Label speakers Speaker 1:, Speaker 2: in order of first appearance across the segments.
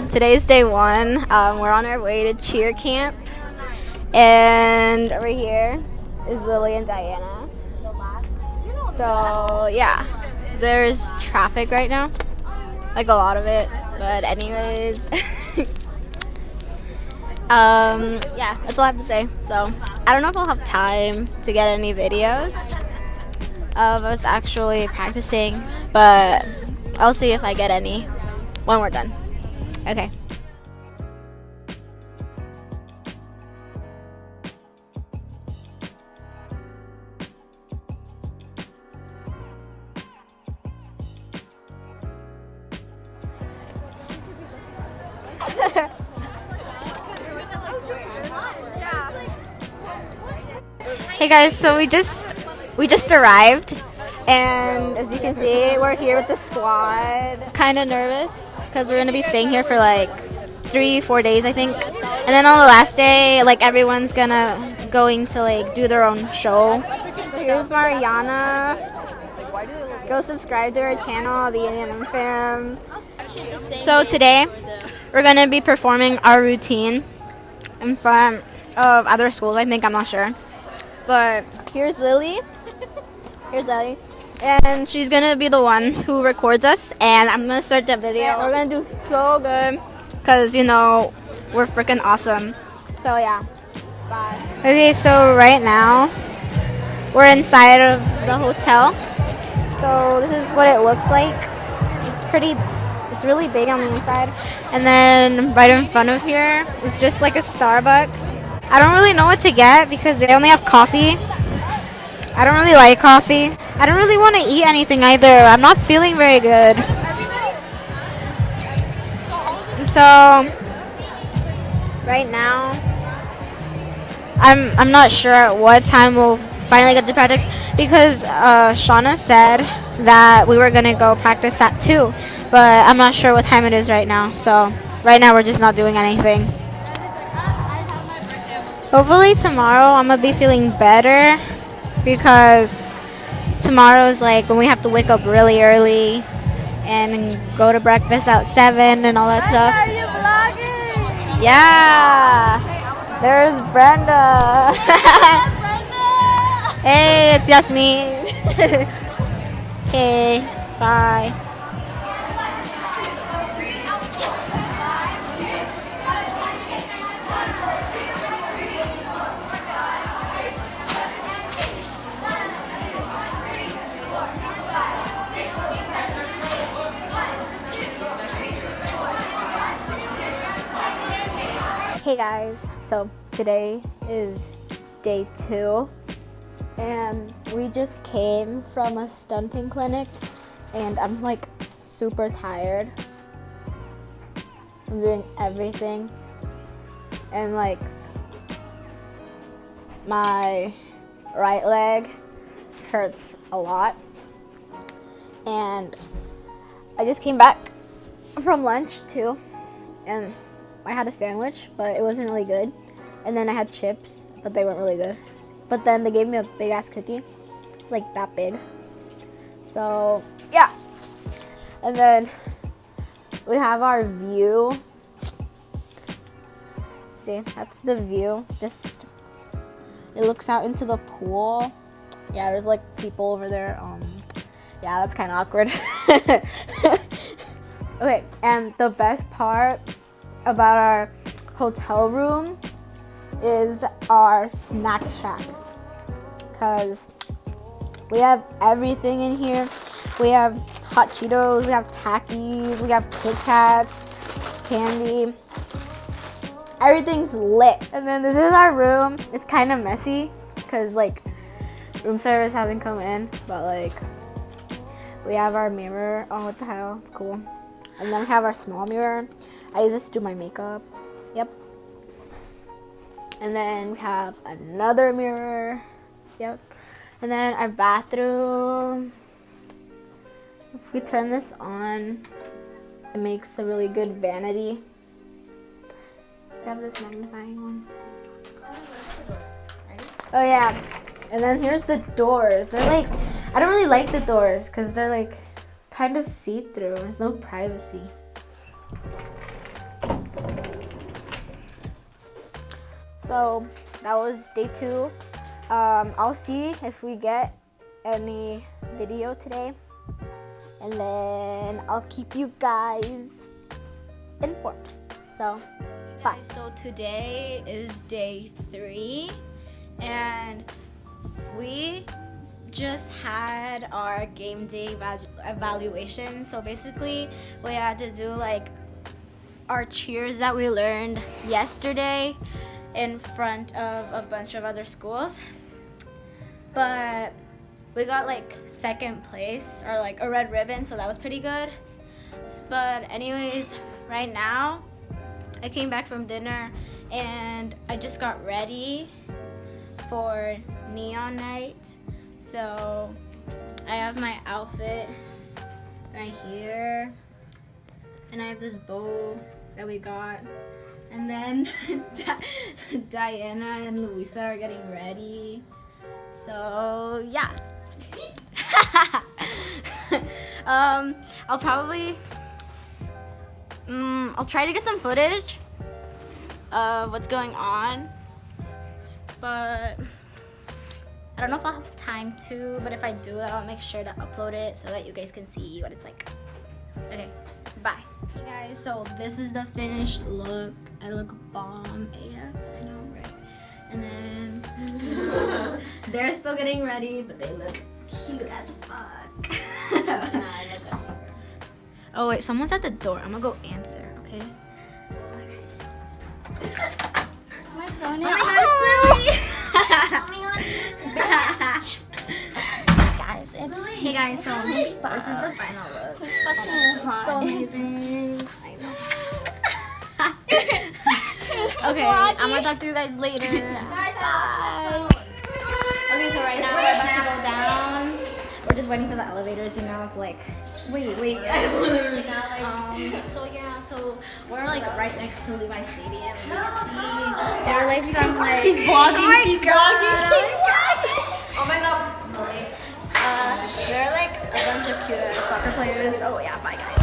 Speaker 1: today's day one. We're on our way to cheer camp, and over here is Lily and Diana. So yeah, there's traffic right now, like a lot of it. But anyways, yeah, that's all I have to say. So I don't know if I'll have time to get any videos of us actually practicing, but I'll see if I get any when we're done. Okay. Hey guys, so we just arrived, and as you can see, we're here with the squad. Kind of nervous because we're gonna be staying here for like 3-4 days, I think. And then on the last day, like everyone's going to like do their own show. So here's Mariana. Go subscribe to our channel, the Indian Fam. So today, we're gonna be performing our routine in front of other schools. I think, I'm not sure. But here's Lily. Here's Lily. And she's going to be the one who records us. And I'm going to start the video. We're going to do so good because, you know, we're freaking awesome. So, yeah. Bye. Okay, so right now, we're inside of the hotel. So this is what it looks like. It's really big on the inside. And then right in front of here is just like a Starbucks. I don't really know what to get because they only have coffee. I don't really like coffee. I don't really want to eat anything either. I'm not feeling very good. So right now, I'm not sure at what time we'll finally get to practice because Shauna said that we were gonna go practice at 2, but I'm not sure what time it is right now. So right now we're just not doing anything. Hopefully tomorrow I'm gonna be feeling better because tomorrow is like when we have to wake up really early and go to breakfast at 7 and all that stuff.
Speaker 2: Are you vlogging?
Speaker 1: Yeah, there's Brenda. Hey, it's Yasmin. Okay, bye. Hey guys, so today is day 2 and we just came from a stunting clinic and I'm like super tired. I'm doing everything and like my right leg hurts a lot, and I just came back from lunch too, and I had a sandwich, but it wasn't really good. And then I had chips, but they weren't really good. But then they gave me a big ass cookie, like that big. So yeah. And then we have our view. See, that's the view. It looks out into the pool. Yeah, there's like people over there. Yeah, that's kind of awkward. Okay, and the best part about our hotel room is our snack shack, because we have everything in here. We have hot Cheetos, we have Takis, we have Kit Kats, candy. Everything's lit. And then this is our room. It's kind of messy because like room service hasn't come in, but like we have our mirror. Oh, what the hell? It's cool. And then we have our small mirror. I use this to do my makeup. Yep. And then we have another mirror. Yep. And then our bathroom. If we turn this on, it makes a really good vanity. We have this magnifying one. Oh yeah. And then here's the doors. They're like, I don't really like the doors because they're like kind of see-through. There's no privacy. So that was day 2. I'll see if we get any video today, and then I'll keep you guys informed. So bye. So today is day 3, and we just had our game day evaluation. So basically we had to do like our cheers that we learned yesterday in front of a bunch of other schools, but we got like 2nd place, or like a red ribbon, so that was pretty good. But anyways, right now I came back from dinner and I just got ready for neon night. So I have my outfit right here, and I have this bow that we got, and then Diana and Luisa are getting ready. So yeah. I'll probably I'll try to get some footage of what's going on, but I don't know if I'll have time to, but if I do, I'll make sure to upload it so that you guys can see what it's like. Okay, bye. Hey guys, so this is the finished look. I look bomb AF, I know, right? And then they're still getting ready, but they look cute as fuck. Oh wait, someone's at the door. I'm gonna go answer, okay?
Speaker 2: It's my phone.
Speaker 1: Guys, hey guys, so this is the final look.
Speaker 2: It's fucking hot.
Speaker 1: So amazing. I know. Okay, I'm gonna talk to you guys later. Bye. Okay, so right now we're about to go down. We're just waiting for the elevators, you know, to like. Wait. So yeah, so we're like right next to Levi Stadium. As you can see, there are like some like.
Speaker 2: She's vlogging.
Speaker 1: Oh my
Speaker 2: She's
Speaker 1: God.
Speaker 2: vlogging.
Speaker 1: Oh my God. There are like a bunch of cute soccer players. Oh yeah, bye guys.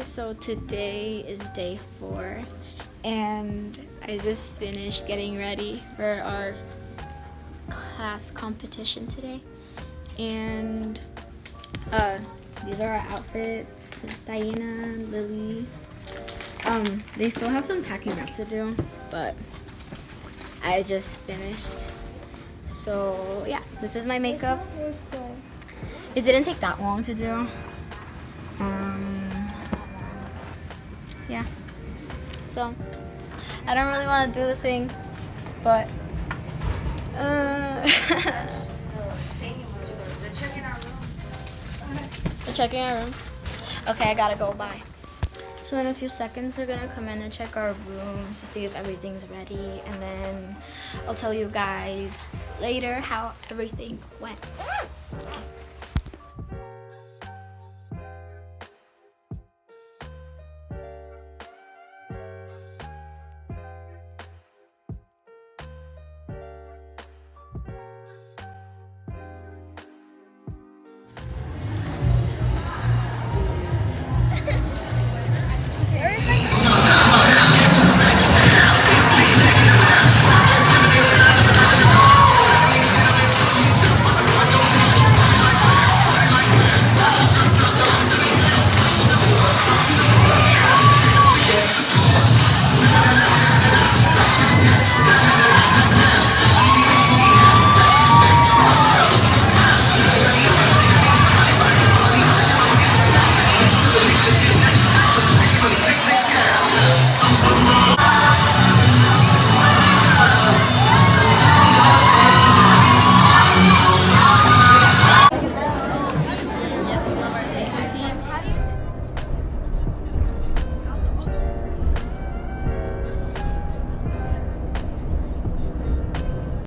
Speaker 1: So today is day 4, and I just finished getting ready for our class competition today. And these are our outfits. Diana, Lily. They still have some packing up to do, but I just finished. So yeah, this is my makeup. It didn't take that long to do. Yeah, so I don't really want to do the thing, but they're checking our rooms. Okay, I gotta go. Bye. So in a few seconds, they're gonna come in and check our rooms to see if everything's ready, and then I'll tell you guys later how everything went.